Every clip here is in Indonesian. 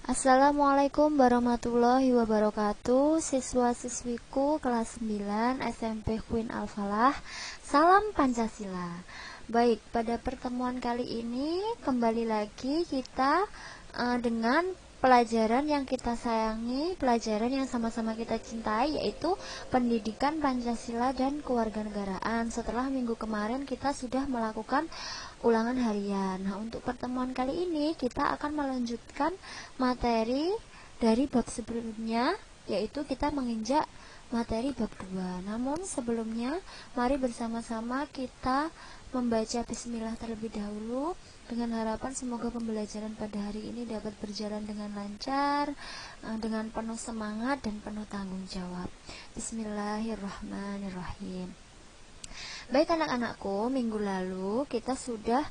Assalamualaikum warahmatullahi wabarakatuh. Siswa-siswiku kelas 9 SMP Queen Al-Falah. Salam Pancasila. Baik, pada pertemuan kali ini kembali lagi kita dengan pelajaran yang kita sayangi, pelajaran yang sama-sama kita cintai, yaitu pendidikan Pancasila dan kewarganegaraan. Setelah minggu kemarin kita sudah melakukan ulangan harian. Nah, untuk pertemuan kali ini kita akan melanjutkan materi dari bab sebelumnya, yaitu kita menginjak materi bab 2. Namun sebelumnya, mari bersama-sama kita membaca bismillah terlebih dahulu, dengan harapan semoga pembelajaran pada hari ini dapat berjalan dengan lancar, dengan penuh semangat dan penuh tanggung jawab. Bismillahirrahmanirrahim. Baik anak-anakku, minggu lalu kita sudah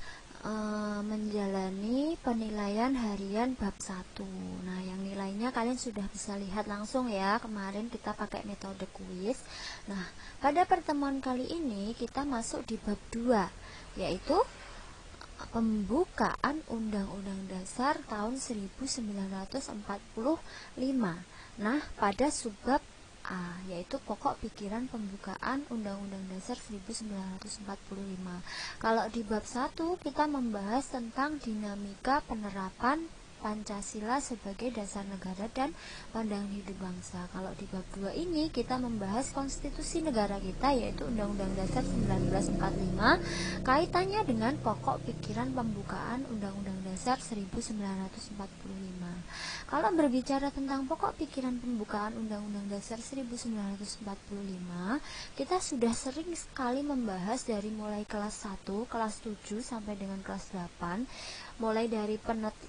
menjalani penilaian harian bab 1. Nah, yang nilainya kalian sudah bisa lihat langsung ya. Kemarin kita pakai metode kuis. Nah, pada pertemuan kali ini kita masuk di bab 2, yaitu pembukaan Undang-Undang Dasar tahun 1945. Nah, pada subbab A, yaitu pokok pikiran pembukaan Undang-Undang Dasar 1945. Kalau di bab 1 kita membahas tentang dinamika penerapan Pancasila sebagai dasar negara dan pandangan hidup bangsa. Kalau di bab 2 ini kita membahas konstitusi negara kita, yaitu Undang-Undang Dasar 1945, kaitannya dengan pokok pikiran pembukaan Undang-Undang Dasar 1945. Kalau berbicara tentang pokok pikiran pembukaan Undang-Undang Dasar 1945, kita sudah sering sekali membahas dari mulai kelas 1, kelas 7 sampai dengan kelas 8, mulai dari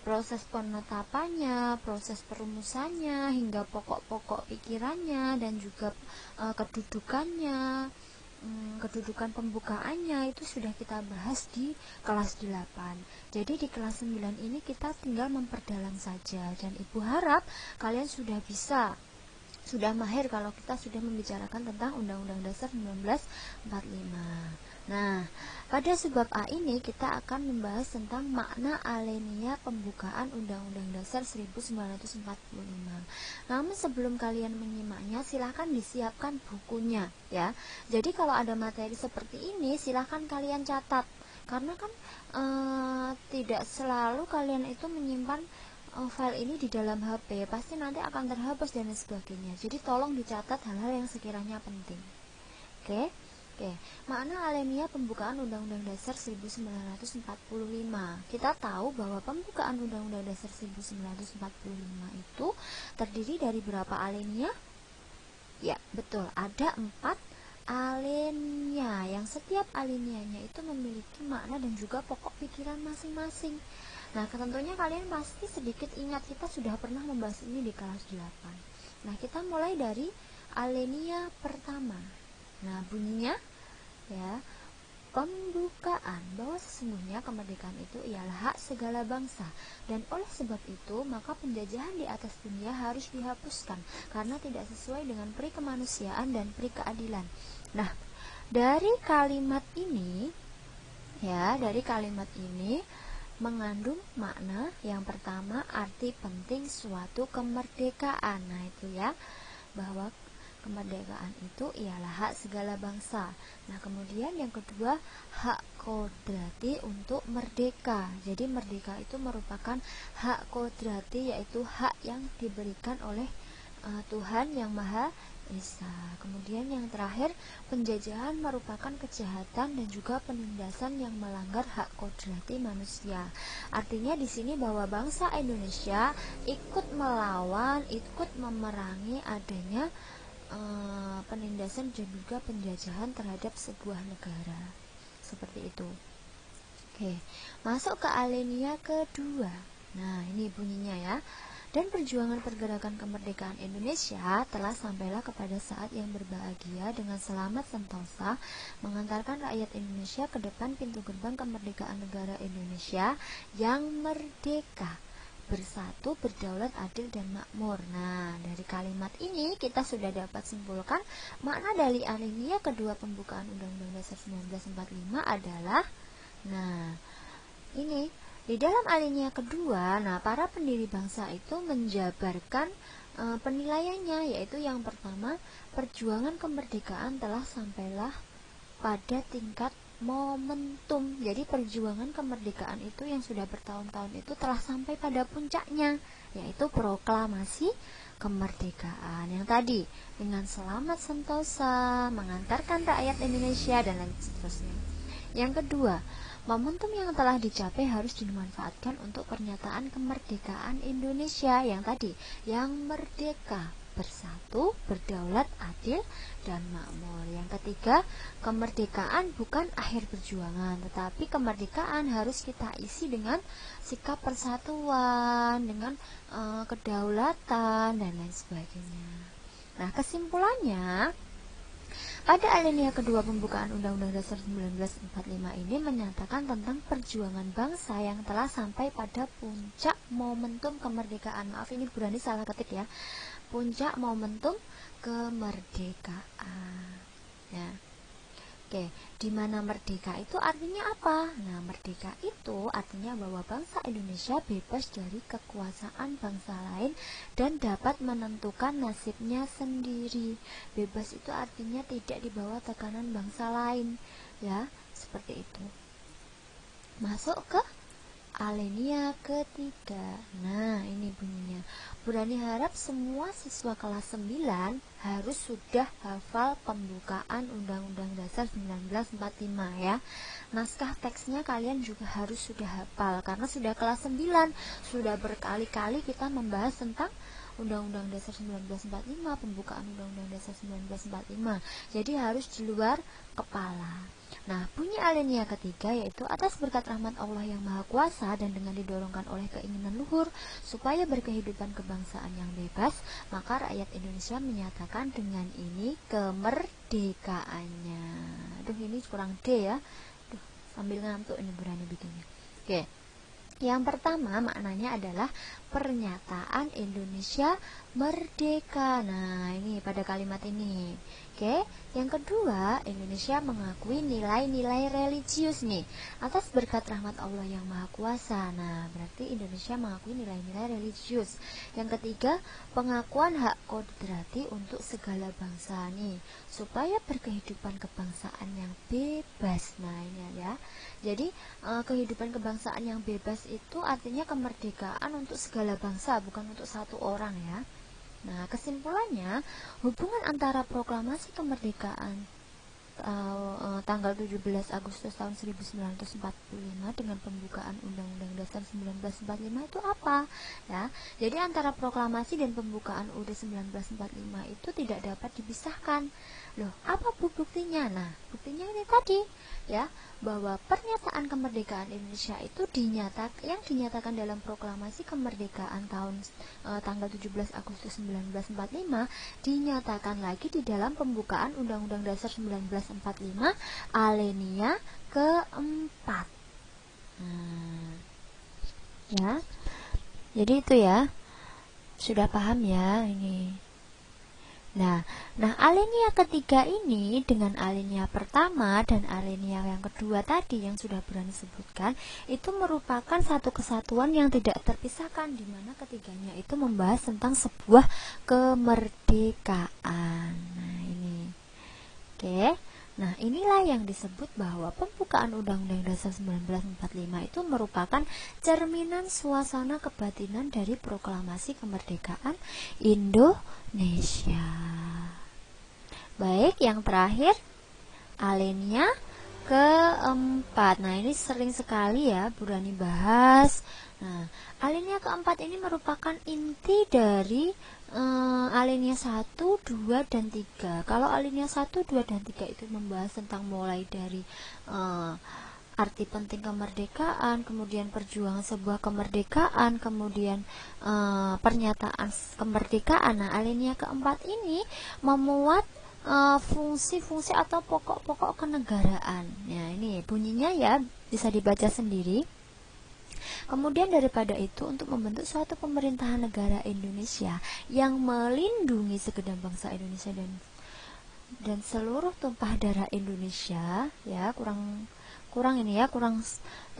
proses penetapannya, proses perumusannya, hingga pokok-pokok pikirannya dan juga kedudukannya, kedudukan pembukaannya itu sudah kita bahas di kelas 8. Jadi di kelas 9 ini kita tinggal memperdalam saja, dan Ibu harap kalian sudah mahir kalau kita sudah membicarakan tentang Undang-Undang Dasar 1945. Nah, pada subbab A ini kita akan membahas tentang makna alenia pembukaan Undang-Undang Dasar 1945. Namun sebelum kalian menyimaknya, silahkan disiapkan bukunya ya. Jadi kalau ada materi seperti ini, silahkan kalian catat. Karena kan tidak selalu kalian itu menyimpan file ini di dalam HP, pasti nanti akan terhapus dan sebagainya. Jadi tolong dicatat hal-hal yang sekiranya penting. Oke, makna alenia pembukaan Undang-Undang Dasar 1945. Kita tahu bahwa pembukaan Undang-Undang Dasar 1945 itu terdiri dari berapa alenia? Ya, betul, ada 4 alenia, yang setiap alenianya itu memiliki makna dan juga pokok pikiran masing-masing. Nah, tentunya kalian pasti sedikit ingat, kita sudah pernah membahas ini di kelas 8. Nah, kita mulai dari alenia pertama. Nah, bunyinya ya, pembukaan bahwa sesungguhnya kemerdekaan itu ialah hak segala bangsa, dan oleh sebab itu maka penjajahan di atas dunia harus dihapuskan karena tidak sesuai dengan peri kemanusiaan dan peri keadilan. Nah, dari kalimat ini mengandung makna yang pertama, arti penting suatu kemerdekaan. Nah, itu ya, bahwa kemerdekaan itu ialah hak segala bangsa. Nah, kemudian yang kedua, hak kodrati untuk merdeka. Jadi merdeka itu merupakan hak kodrati, yaitu hak yang diberikan oleh Tuhan Yang Maha Esa. Kemudian yang terakhir, penjajahan merupakan kejahatan dan juga penindasan yang melanggar hak kodrati manusia. Artinya di sini bahwa bangsa Indonesia ikut melawan, ikut memerangi adanya penindasan dan juga penjajahan terhadap sebuah negara. Seperti itu. Oke, masuk ke alenia kedua. Nah, ini bunyinya ya. Dan perjuangan pergerakan kemerdekaan Indonesia telah sampailah kepada saat yang berbahagia dengan selamat sentosa mengantarkan rakyat Indonesia ke depan pintu gerbang kemerdekaan negara Indonesia yang merdeka, bersatu, berdaulat, adil, dan makmur. Nah, dari kalimat ini kita sudah dapat simpulkan makna dari alinea kedua pembukaan Undang-Undang Dasar 1945 adalah, nah, ini Di dalam alinea kedua, nah para pendiri bangsa itu menjabarkan penilaiannya, yaitu yang pertama, perjuangan kemerdekaan telah sampailah pada tingkat momentum. Jadi perjuangan kemerdekaan itu yang sudah bertahun-tahun itu telah sampai pada puncaknya, yaitu proklamasi kemerdekaan yang tadi dengan selamat sentosa mengantarkan rakyat Indonesia dan lain seterusnya. Yang kedua, momentum yang telah dicapai harus dimanfaatkan untuk pernyataan kemerdekaan Indonesia yang tadi, yang merdeka, bersatu, berdaulat, adil, dan makmur. Yang ketiga, kemerdekaan bukan akhir perjuangan, tetapi kemerdekaan harus kita isi dengan sikap persatuan, dengan kedaulatan, dan lain sebagainya. Nah, kesimpulannya, pada alinea kedua pembukaan Undang-Undang Dasar 1945 ini menyatakan tentang perjuangan bangsa yang telah sampai pada puncak momentum kemerdekaan. Maaf, ini Bu Rani salah ketik ya. Puncak momentum kemerdekaan. Ya. Oke, di mana merdeka itu artinya apa? Nah, merdeka itu artinya bahwa bangsa Indonesia bebas dari kekuasaan bangsa lain dan dapat menentukan nasibnya sendiri. Bebas itu artinya tidak di bawah tekanan bangsa lain, ya, seperti itu. Masuk ke alinea ketiga. Nah, ini bunyinya. Bu Rani harap semua siswa kelas 9 harus sudah hafal pembukaan Undang-Undang Dasar 1945 ya. Naskah teksnya kalian juga harus sudah hafal karena sudah kelas 9, sudah berkali-kali kita membahas tentang Undang-Undang Dasar 1945, pembukaan Undang-Undang Dasar 1945. Jadi harus di luar kepala. Nah, bunyi alinea ketiga yaitu atas berkat rahmat Allah yang Maha Kuasa dan dengan didorongkan oleh keinginan luhur supaya berkehidupan kebangsaan yang bebas, maka rakyat Indonesia menyatakan dengan ini kemerdekaannya. Aduh, ini kurang D ya. Duh, sambil ngantuk ini berani bikinnya. Oke. Yang pertama maknanya adalah pernyataan Indonesia merdeka. Nah, ini pada kalimat ini. Oke, yang kedua, Indonesia mengakui nilai-nilai religius nih atas berkat rahmat Allah yang Maha Kuasa. Nah, berarti Indonesia mengakui nilai-nilai religius. Yang ketiga, pengakuan hak kodrati untuk segala bangsa nih supaya berkehidupan kebangsaan yang bebas. Nah, ini ya. Jadi kehidupan kebangsaan yang bebas itu artinya kemerdekaan untuk segala bangsa, bukan untuk satu orang ya. Nah, kesimpulannya, hubungan antara proklamasi kemerdekaan tanggal 17 Agustus tahun 1945 dengan pembukaan Undang-Undang Dasar 1945 itu apa? Ya, jadi antara proklamasi dan pembukaan UUD 1945 itu tidak dapat dipisahkan. Loh, apa buktinya? Nah, buktinya ini tadi, ya, bahwa pernyataan kemerdekaan Indonesia itu yang dinyatakan dalam proklamasi kemerdekaan tanggal 17 Agustus 1945 dinyatakan lagi di dalam pembukaan Undang-Undang Dasar 1945 alinea keempat. Ya, jadi itu ya, sudah paham ya ini. Nah, alinea ketiga ini dengan alinea pertama dan alinea yang kedua tadi yang sudah berani sebutkan itu merupakan satu kesatuan yang tidak terpisahkan, di mana ketiganya itu membahas tentang sebuah kemerdekaan. Nah, ini. Oke. Nah, inilah yang disebut bahwa pembukaan Undang-Undang Dasar 1945 itu merupakan cerminan suasana kebatinan dari proklamasi kemerdekaan Indonesia. Baik, yang terakhir alinea keempat. Nah, ini sering sekali ya Bu Rani bahas. Nah, alinea keempat ini merupakan inti dari alinea 1, 2, dan 3. Kalau alinea 1, 2, dan 3 itu membahas tentang mulai dari arti penting kemerdekaan, kemudian perjuangan sebuah kemerdekaan, kemudian pernyataan kemerdekaan. Nah, alinea keempat ini memuat fungsi-fungsi atau pokok-pokok kenegaraan. Ya, ini bunyinya ya, bisa dibaca sendiri. Kemudian daripada itu, untuk membentuk suatu pemerintahan negara Indonesia yang melindungi segenap bangsa Indonesia dan seluruh tumpah darah Indonesia, ya kurang ini ya, kurang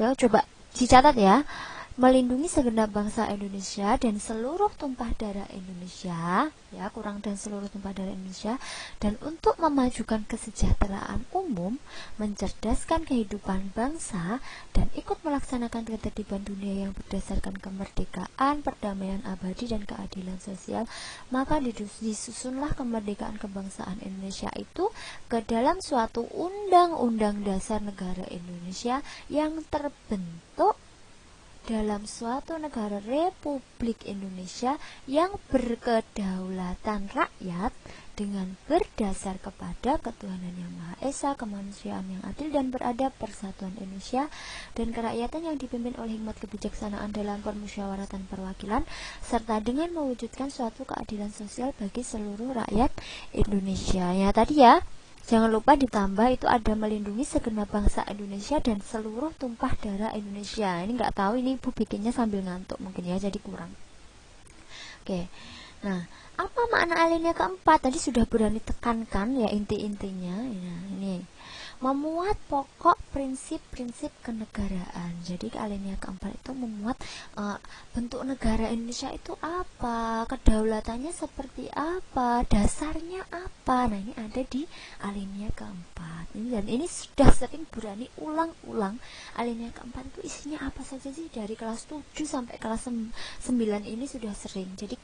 ya, coba Dicatat ya, melindungi segenap bangsa Indonesia dan seluruh tumpah darah Indonesia, ya, kurang dan seluruh tumpah darah Indonesia, dan untuk memajukan kesejahteraan umum, mencerdaskan kehidupan bangsa, dan ikut melaksanakan ketertiban dunia yang berdasarkan kemerdekaan, perdamaian abadi, dan keadilan sosial, maka disusunlah kemerdekaan kebangsaan Indonesia itu ke dalam suatu undang-undang dasar negara Indonesia yang terbentuk dalam suatu negara Republik Indonesia yang berkedaulatan rakyat dengan berdasar kepada ketuhanan yang Maha Esa, kemanusiaan yang adil dan beradab, persatuan Indonesia, dan kerakyatan yang dipimpin oleh hikmat kebijaksanaan dalam permusyawaratan perwakilan, serta dengan mewujudkan suatu keadilan sosial bagi seluruh rakyat Indonesia. Ya tadi ya, jangan lupa ditambah itu ada melindungi segenap bangsa Indonesia dan seluruh tumpah darah Indonesia. Ini nggak tahu, ini ibu bikinnya sambil ngantuk mungkin ya, jadi kurang. Oke, nah apa makna alinea keempat? Tadi sudah berani tekankan ya inti-intinya. Nah, ini memuat pokok prinsip-prinsip kenegaraan. Jadi alinea keempat itu memuat bentuk negara Indonesia itu apa, kedaulatannya seperti apa, dasarnya apa. Nah ini ada di alinea keempat. Dan ini sudah sering berani ulang-ulang. Alinea keempat itu isinya apa saja sih, dari kelas 7 sampai kelas 9 ini sudah sering. Jadi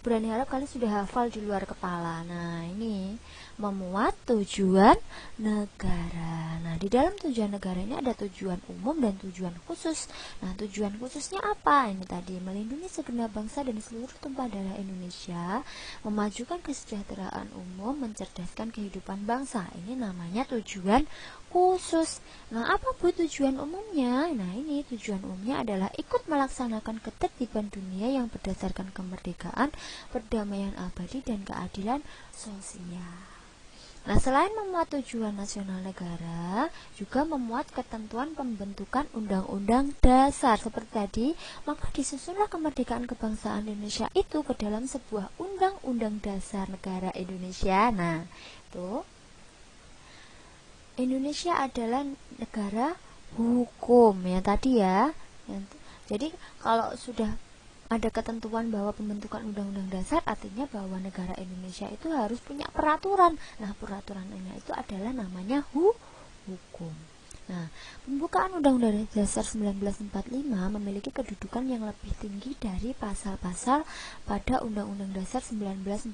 berani harap kalian sudah hafal di luar kepala. Nah ini memuat tujuan negara. Nah, di dalam tujuan negara ini ada tujuan umum dan tujuan khusus. Nah, tujuan khususnya apa? Ini tadi melindungi segenap bangsa dan seluruh tumpah darah Indonesia, memajukan kesejahteraan umum, mencerdaskan kehidupan bangsa. Ini namanya tujuan khusus. Nah, apa bu tujuan umumnya? Nah, ini tujuan umumnya adalah ikut melaksanakan ketertiban dunia yang berdasarkan kemerdekaan, perdamaian abadi, dan keadilan sosial. Nah, selain memuat tujuan nasional negara, juga memuat ketentuan pembentukan undang-undang dasar seperti tadi, maka disusunlah kemerdekaan kebangsaan Indonesia itu ke dalam sebuah undang-undang dasar negara Indonesia. Nah, itu Indonesia adalah negara hukum ya tadi ya. Jadi kalau sudah ada ketentuan bahwa pembentukan undang-undang dasar, artinya bahwa negara Indonesia itu harus punya peraturan. Nah, peraturannya itu adalah namanya hukum. Nah, pembukaan Undang-Undang Dasar 1945 memiliki kedudukan yang lebih tinggi dari pasal-pasal pada Undang-Undang Dasar 1945.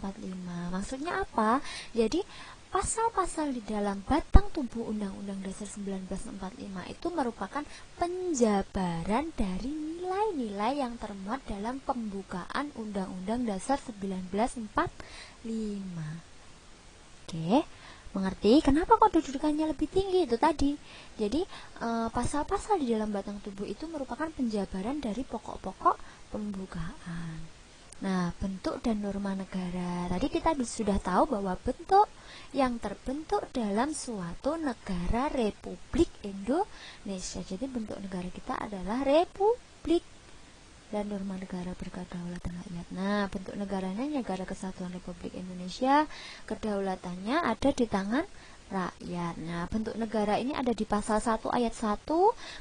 Maksudnya apa? Jadi pasal-pasal di dalam batang tubuh Undang-Undang Dasar 1945 itu merupakan penjabaran dari nilai-nilai yang termuat dalam pembukaan Undang-Undang Dasar 1945. Oke, mengerti? Kenapa kok kedudukannya lebih tinggi? Itu tadi. Jadi pasal-pasal di dalam batang tubuh itu merupakan penjabaran dari pokok-pokok pembukaan. Nah, bentuk dan norma negara. Tadi kita sudah tahu bahwa bentuk yang terbentuk dalam suatu negara Republik Indonesia. Jadi bentuk negara kita adalah republik, dan norma negara berkedaulatan rakyat. Nah, bentuk negaranya negara kesatuan Republik Indonesia, kedaulatannya ada di tangan rakyat. Nah, bentuk negara ini ada di pasal 1 ayat 1,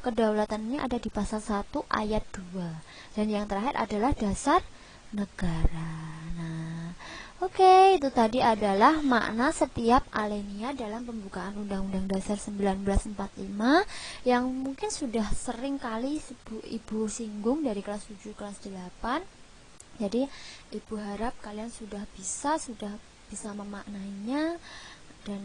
kedaulatannya ada di pasal 1 ayat 2. Dan yang terakhir adalah dasar negara. Nah, oke, itu tadi adalah makna setiap alinea dalam pembukaan Undang-Undang Dasar 1945 yang mungkin sudah sering kali Ibu singgung dari kelas 7 kelas 8. Jadi, Ibu harap kalian sudah bisa memaknainya dan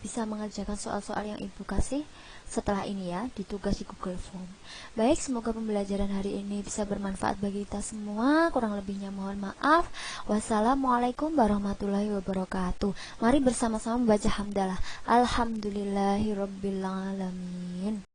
bisa mengerjakan soal-soal yang Ibu kasih setelah ini ya, di tugas di Google Form. Baik, semoga pembelajaran hari ini bisa bermanfaat bagi kita semua. Kurang lebihnya mohon maaf. Wassalamualaikum warahmatullahi wabarakatuh. Mari bersama-sama membaca hamdalah. Alhamdulillahirabbil alamin.